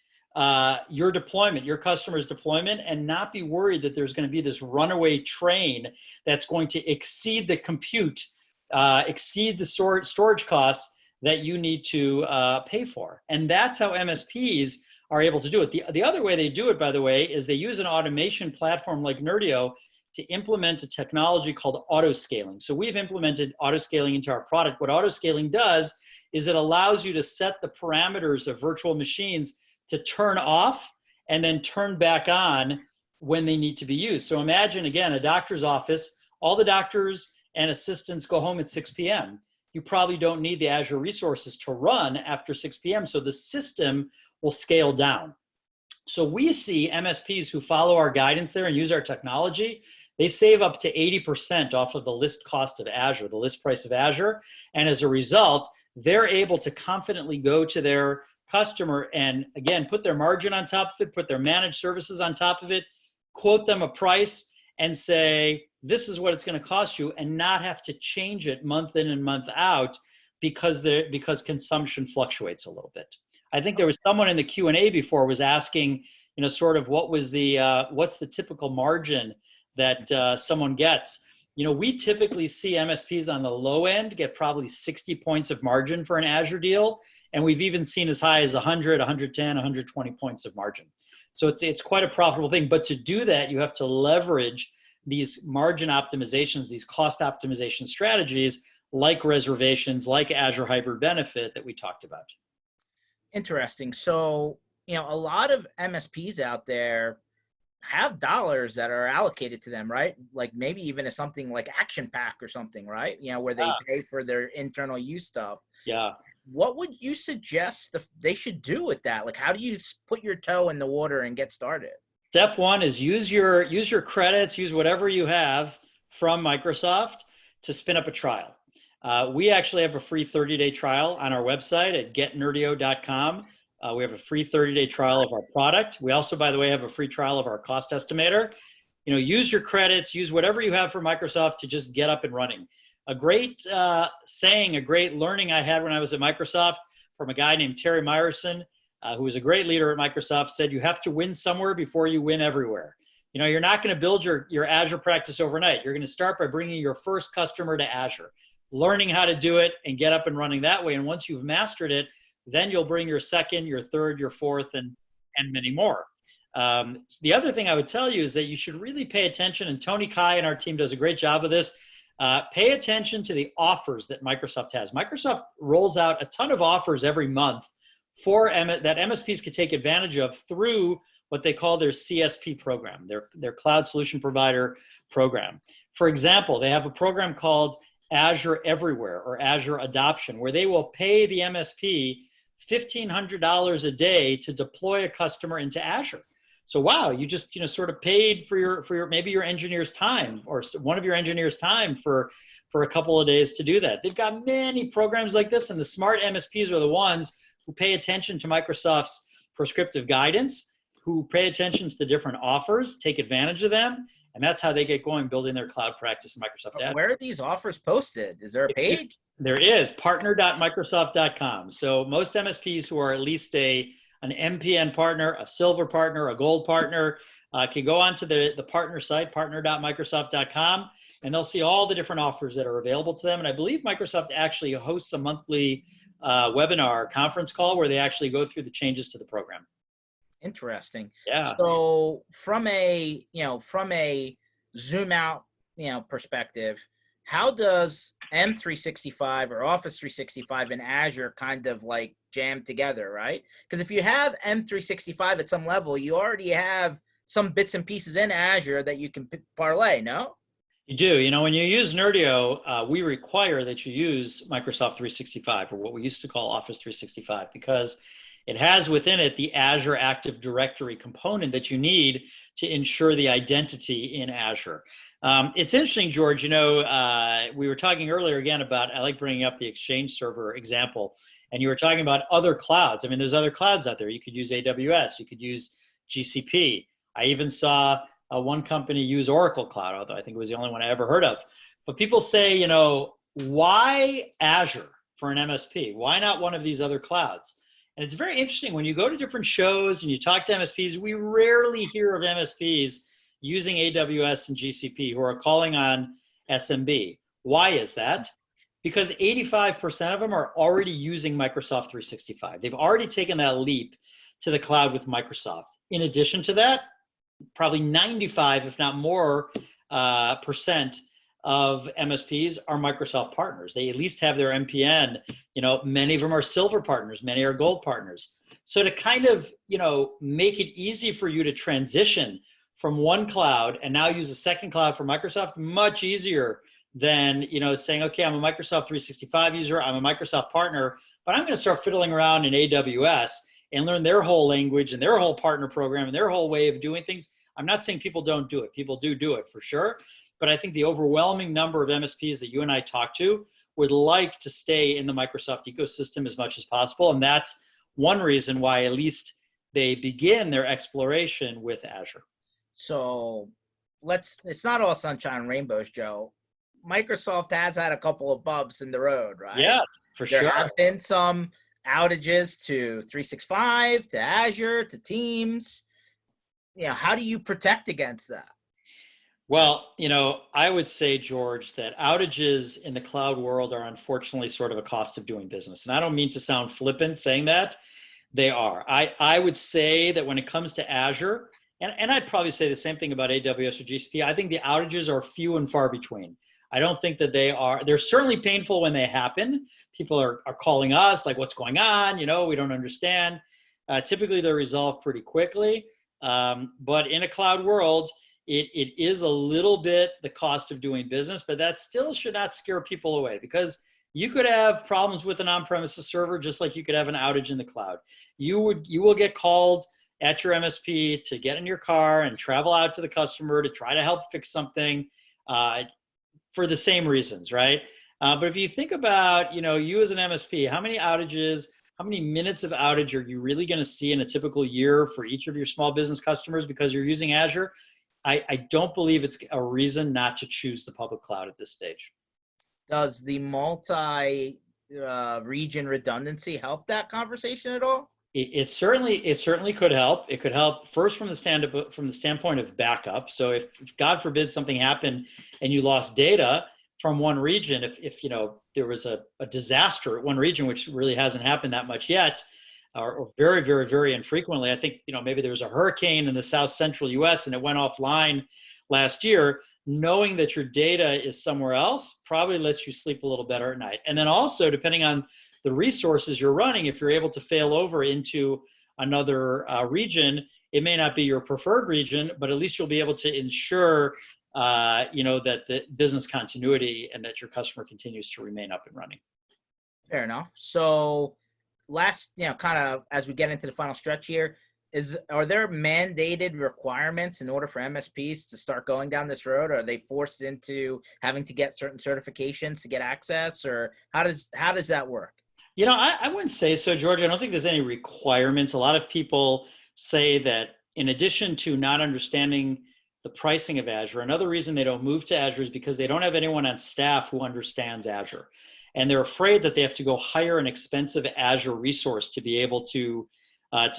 [SPEAKER 2] your deployment, your customer's deployment, and not be worried that there's going to be this runaway train that's going to exceed the compute, exceed the storage costs that you need to pay for. And that's how MSPs are able to do it. The other way they do it, by the way, is they use an automation platform like Nerdio to implement a technology called autoscaling. So we've implemented autoscaling into our product. What autoscaling does is it allows you to set the parameters of virtual machines to turn off and then turn back on when they need to be used. So imagine, again, a doctor's office, all the doctors and assistants go home at 6 p.m. You probably don't need the Azure resources to run after 6 p.m. So the system will scale down. So we see MSPs who follow our guidance there and use our technology, they save up to 80% off of the list cost of Azure, the list price of Azure. And as a result, they're able to confidently go to their customer and, again, put their margin on top of it, put their managed services on top of it, quote them a price and say, this is what it's going to cost you, and not have to change it month in and month out because consumption fluctuates a little bit. I think there was someone in the Q&A before was asking, sort of what's the typical margin that someone gets. We typically see MSPs on the low end get probably 60 points of margin for an Azure deal. And we've even seen as high as 100, 110, 120 points of margin. So it's quite a profitable thing. But to do that, you have to leverage these margin optimizations, these cost optimization strategies like reservations, like Azure Hybrid Benefit that we talked about.
[SPEAKER 1] Interesting. So, a lot of MSPs out there have dollars that are allocated to them, right? Like maybe even as something like Action Pack or something, right? Where they pay for their internal use stuff.
[SPEAKER 2] Yeah.
[SPEAKER 1] What would you suggest they should do with that? Like, how do you put your toe in the water and get started?
[SPEAKER 2] Step one is use your credits, use whatever you have from Microsoft to spin up a trial. We actually have a free 30-day trial on our website at getnerdio.com. We have a free 30-day trial of our product. We also, by the way, have a free trial of our cost estimator. Use your credits, use whatever you have for Microsoft to just get up and running. A great saying, a great learning I had when I was at Microsoft from a guy named Terry Myerson, who was a great leader at Microsoft, said you have to win somewhere before you win everywhere. You're not going to build your Azure practice overnight. You're going to start by bringing your first customer to Azure, learning how to do it and get up and running that way. And once you've mastered it, then you'll bring your second, your third, your fourth, and many more. The other thing I would tell you is that you should really pay attention, and Tony Kai and our team does a great job of this. Pay attention to the offers that Microsoft has. Microsoft rolls out a ton of offers every month that MSPs could take advantage of through what they call their CSP program, their Cloud Solution Provider program. For example, they have a program called Azure Everywhere or Azure Adoption, where they will pay the MSP $1,500 a day to deploy a customer into Azure. So wow, you just sort of paid for your maybe your engineer's time or one of your engineers' time for a couple of days to do that. They've got many programs like this, and the smart MSPs are the ones who pay attention to Microsoft's prescriptive guidance, who pay attention to the different offers, take advantage of them, and that's how they get going building their cloud practice in Microsoft Azure.
[SPEAKER 1] Where are these offers posted? Is there a page?
[SPEAKER 2] There is, partner.microsoft.com. So most MSPs who are at least an MPN partner, a silver partner, a gold partner, can go onto the partner site, partner.microsoft.com, and they'll see all the different offers that are available to them. And I believe Microsoft actually hosts a monthly webinar conference call where they actually go through the changes to the program.
[SPEAKER 1] Interesting.
[SPEAKER 2] Yeah.
[SPEAKER 1] So from a zoom out, perspective, how does M365 or Office 365 and Azure kind of like jam together, right? Because if you have M365 at some level, you already have some bits and pieces in Azure that you can parlay, no?
[SPEAKER 2] You do. When you use Nerdio, we require that you use Microsoft 365, or what we used to call Office 365, because it has within it the Azure Active Directory component that you need to ensure the identity in Azure. It's interesting, George, we were talking earlier again about, I like bringing up the Exchange server example, and you were talking about other clouds. I mean, there's other clouds out there. You could use AWS, you could use GCP. I even saw one company use Oracle Cloud, although I think it was the only one I ever heard of. But people say, why Azure for an MSP? Why not one of these other clouds? And it's very interesting. When you go to different shows and you talk to MSPs, we rarely hear of MSPs using AWS and GCP who are calling on SMB. Why is that? Because 85% of them are already using Microsoft 365. They've already taken that leap to the cloud with Microsoft. In addition to that, probably 95, if not more, percent of MSPs are Microsoft partners. They at least have their MPN. Many of them are silver partners, many are gold partners. So to kind of, make it easy for you to transition from one cloud and now use a second cloud for Microsoft, much easier than, saying, okay, I'm a Microsoft 365 user, I'm a Microsoft partner, but I'm going to start fiddling around in AWS and learn their whole language and their whole partner program and their whole way of doing things. I'm not saying people don't do it. People do it for sure. But I think the overwhelming number of MSPs that you and I talk to would like to stay in the Microsoft ecosystem as much as possible. And that's one reason why at least they begin their exploration with Azure.
[SPEAKER 1] So it's not all sunshine and rainbows, Joe. Microsoft has had a couple of bumps in the road, right?
[SPEAKER 2] Yes, for sure.
[SPEAKER 1] There have been some outages to 365, to Azure, to Teams. How do you protect against that?
[SPEAKER 2] Well, I would say, George, that outages in the cloud world are unfortunately sort of a cost of doing business. And I don't mean to sound flippant saying that. They are. I would say that when it comes to Azure, and I'd probably say the same thing about AWS or GCP, I think the outages are few and far between. I don't think that they're certainly painful when they happen. People are calling us like, what's going on? We don't understand. Typically, they're resolved pretty quickly. But in a cloud world, it is a little bit the cost of doing business, but that still should not scare people away, because you could have problems with an on-premises server just like you could have an outage in the cloud. You will get called at your MSP to get in your car and travel out to the customer to try to help fix something for the same reasons, right? But if you think about, you as an MSP, how many outages, how many minutes of outage are you really going to see in a typical year for each of your small business customers because you're using Azure? I don't believe it's a reason not to choose the public cloud at this stage.
[SPEAKER 1] Does the multi-region redundancy help that conversation at all?
[SPEAKER 2] It certainly could help. It could help first from the standpoint of backup. So if God forbid something happened and you lost data from one region, if there was a disaster at one region, which really hasn't happened that much yet, or very, very, very infrequently. I think, maybe there was a hurricane in the South Central US and it went offline last year. Knowing that your data is somewhere else probably lets you sleep a little better at night. And then also, depending on the resources you're running, if you're able to fail over into another region, it may not be your preferred region, but at least you'll be able to ensure, that the business continuity and that your customer continues to remain up and running.
[SPEAKER 1] Fair enough. So last, kind of as we get into the final stretch here, are there mandated requirements in order for MSPs to start going down this road? Are they forced into having to get certain certifications to get access, or how does that work?
[SPEAKER 2] I wouldn't say so, George. I don't think there's any requirements. A lot of people say that in addition to not understanding the pricing of Azure, another reason they don't move to Azure is because they don't have anyone on staff who understands Azure. And they're afraid that they have to go hire an expensive Azure resource to be able to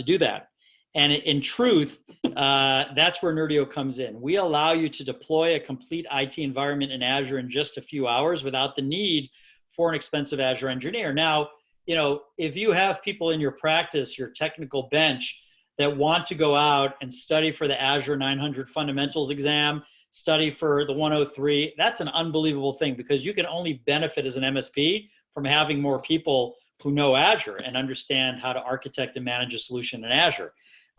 [SPEAKER 2] do that. And in truth, that's where Nerdio comes in. We allow you to deploy a complete IT environment in Azure in just a few hours without the need for an expensive Azure engineer. Now, you know, if you have people in your practice, your technical bench that want to go out and study for the Azure 900 fundamentals exam, study for the 103, that's an unbelievable thing, because you can only benefit as an MSP from having more people who know Azure and understand how to architect and manage a solution in Azure.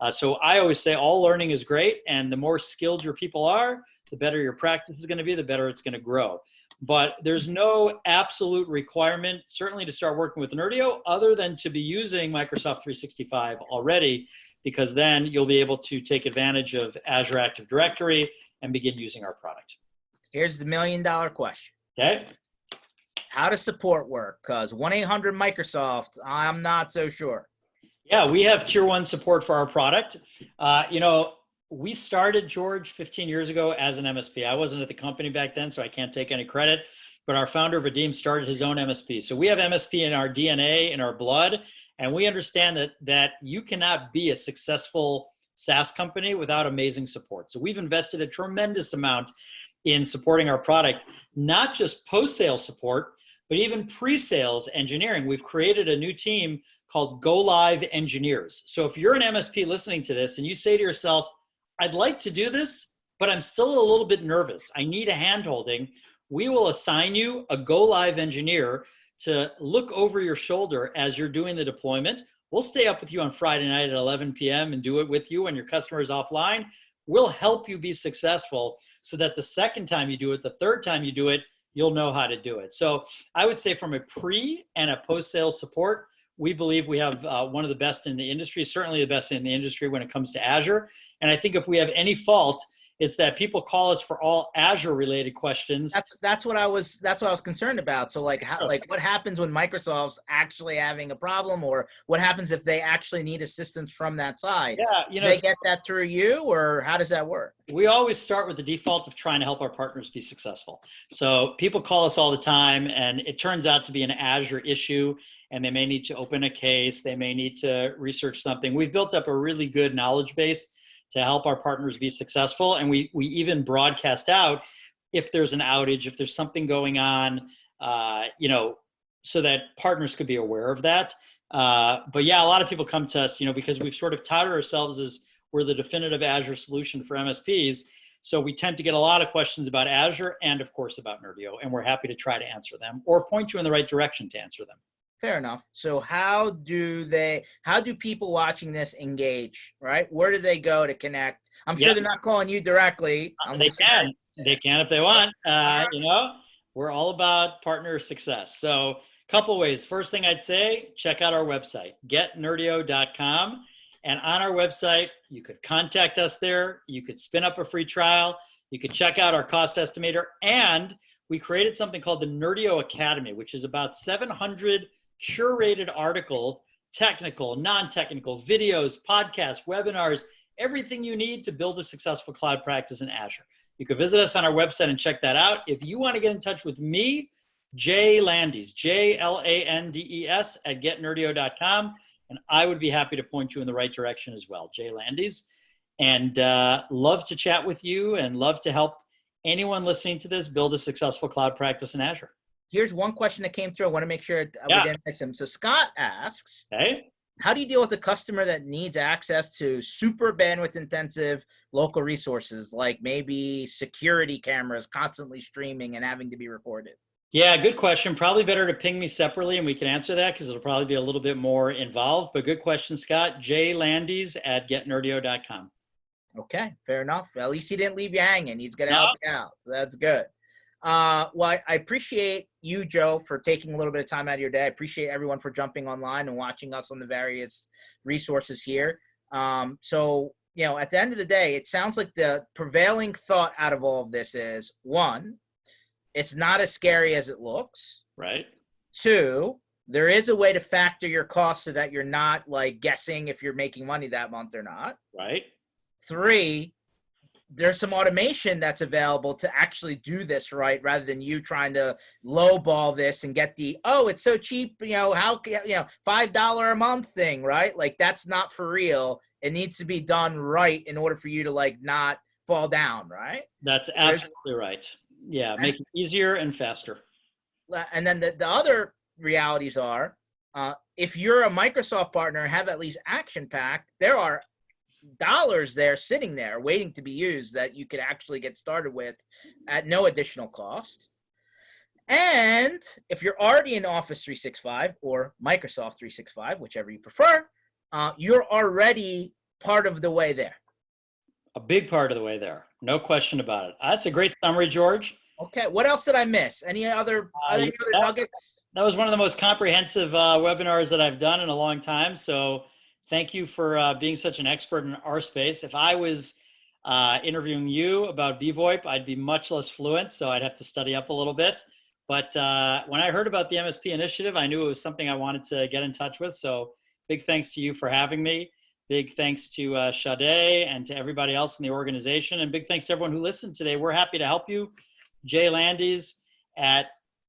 [SPEAKER 2] So I always say all learning is great, and the more skilled your people are, the better your practice is going to be, the better it's going to grow. But there's no absolute requirement, certainly to start working with Nerdio, other than to be using Microsoft 365 already, because then you'll be able to take advantage of Azure Active Directory and begin using our product.
[SPEAKER 1] Here's the $1 million question.
[SPEAKER 2] Okay.
[SPEAKER 1] How does support work? Because 1-800-Microsoft, I'm not so sure.
[SPEAKER 2] Yeah, we have tier 1 support for our product. You know, we started, George, 15 years ago as an MSP. I wasn't at the company back then, so I can't take any credit. But our founder, Vadim, started his own MSP. So we have MSP in our DNA, in our blood, and we understand that you cannot be a successful SaaS company without amazing support. So we've invested a tremendous amount in supporting our product, not just post-sale support, but even pre-sales engineering. We've created a new team called Go Live Engineers. So if you're an MSP listening to this and you say to yourself, I'd like to do this, but I'm still a little bit nervous, I need a hand-holding, we will assign you a Go Live engineer to look over your shoulder as you're doing the deployment. We'll stay up with you on Friday night at 11 p.m. and do it with you when your customer is offline. We'll help you be successful so that the second time you do it, the third time you do it, you'll know how to do it. So I would say from a pre and a post-sales support, we believe we have one of the best in the industry, certainly the best in the industry when it comes to Azure. And I think if we have any fault, it's that people call us for all Azure related questions.
[SPEAKER 1] That's what I was concerned about. So like what happens when Microsoft's actually having a problem, or what happens if they actually need assistance from that side?
[SPEAKER 2] Yeah, you know,
[SPEAKER 1] they get that through you, or how does that work?
[SPEAKER 2] We always start with the default of trying to help our partners be successful. So people call us all the time, and it turns out to be an Azure issue, and they may need to open a case, they may need to research something. We've built up a really good knowledge base to help our partners be successful. And we even broadcast out if there's an outage, if there's something going on, you know, so that partners could be aware of that. But yeah, a lot of people come to us, you know, because we've sort of touted ourselves as we're the definitive Azure solution for MSPs. So we tend to get a lot of questions about Azure and of course about Nerdio, and we're happy to try to answer them or point you in the right direction to answer them.
[SPEAKER 1] Fair enough. So how do people watching this engage, right? Where do they go to connect? I'm sure they're not calling you directly.
[SPEAKER 2] They can if they want. You know, we're all about partner success. So a couple ways. First thing I'd say, check out our website, getnerdio.com. And on our website, you could contact us there. You could spin up a free trial. You could check out our cost estimator. And we created something called the Nerdio Academy, which is about 700 curated articles, technical, non-technical, videos, podcasts, webinars, everything you need to build a successful cloud practice in Azure. You can visit us on our website and check that out. If you want to get in touch with me, Jay Landes, JLANDES at getnerdio.com, and I would be happy to point you in the right direction as well, Jay Landes. And love to chat with you and love to help anyone listening to this build a successful cloud practice in Azure.
[SPEAKER 1] Here's one question that came through. I want to make sure we didn't miss him. So Scott asks, how do you deal with a customer that needs access to super bandwidth intensive local resources, like maybe security cameras constantly streaming and having to be recorded?
[SPEAKER 2] Yeah, good question. Probably better to ping me separately and we can answer that because it'll probably be a little bit more involved. But good question, Scott. Jay Landes at getnerdio.com.
[SPEAKER 1] Okay, fair enough. At least he didn't leave you hanging. He's going to help you out. So that's good. Well, I appreciate you, Joe, for taking a little bit of time out of your day. I appreciate everyone for jumping online and watching us on the various resources here. So, you know, at the end of the day, it sounds like the prevailing thought out of all of this is, one, it's not as scary as it looks.
[SPEAKER 2] Right.
[SPEAKER 1] Two, there is a way to factor your costs so that you're not like guessing if you're making money that month or not.
[SPEAKER 2] Right.
[SPEAKER 1] Three, there's some automation that's available to actually do this right, rather than you trying to lowball this and get the, oh, it's so cheap, you know, how, you know, $5 a month thing, right? Like that's not for real. It needs to be done right in order for you to like not fall down, right?
[SPEAKER 2] That's absolutely right. Yeah, make it easier and faster.
[SPEAKER 1] And then the other realities are If you're a Microsoft partner, have at least Action Pack, there are dollars there sitting there waiting to be used that you could actually get started with at no additional cost. And if you're already in Office 365 or Microsoft 365, whichever you prefer, you're already part of the way there.
[SPEAKER 2] A big part of the way there. No question about it. That's a great summary, George.
[SPEAKER 1] Okay. What else did I miss? Any other nuggets?
[SPEAKER 2] That was one of the most comprehensive webinars that I've done in a long time. So thank you for being such an expert in our space. If I was interviewing you about VoIP, I'd be much less fluent, so I'd have to study up a little bit. But when I heard about the MSP initiative, I knew it was something I wanted to get in touch with. So big thanks to you for having me. Big thanks to Sade and to everybody else in the organization. And big thanks to everyone who listened today. We're happy to help you. Jay Landis at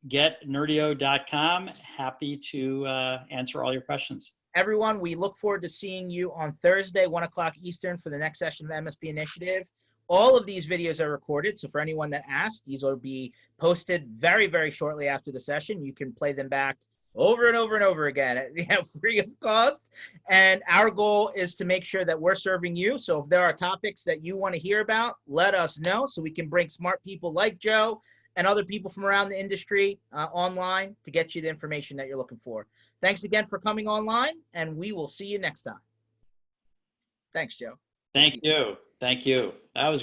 [SPEAKER 2] getnerdio.com. Happy to answer all your questions.
[SPEAKER 1] Everyone, we look forward to seeing you on Thursday, 1 o'clock Eastern, for the next session of the MSP Initiative. All of these videos are recorded, so for anyone that asked, these will be posted very, very shortly after the session. You can play them back over and over and over again, free of cost. And our goal is to make sure that we're serving you. So if there are topics that you want to hear about, let us know so we can bring smart people like Joe and other people from around the industry online to get you the information that you're looking for. Thanks again for coming online, and we will see you next time. Thanks, Joe.
[SPEAKER 2] Thank you. Thank you. That was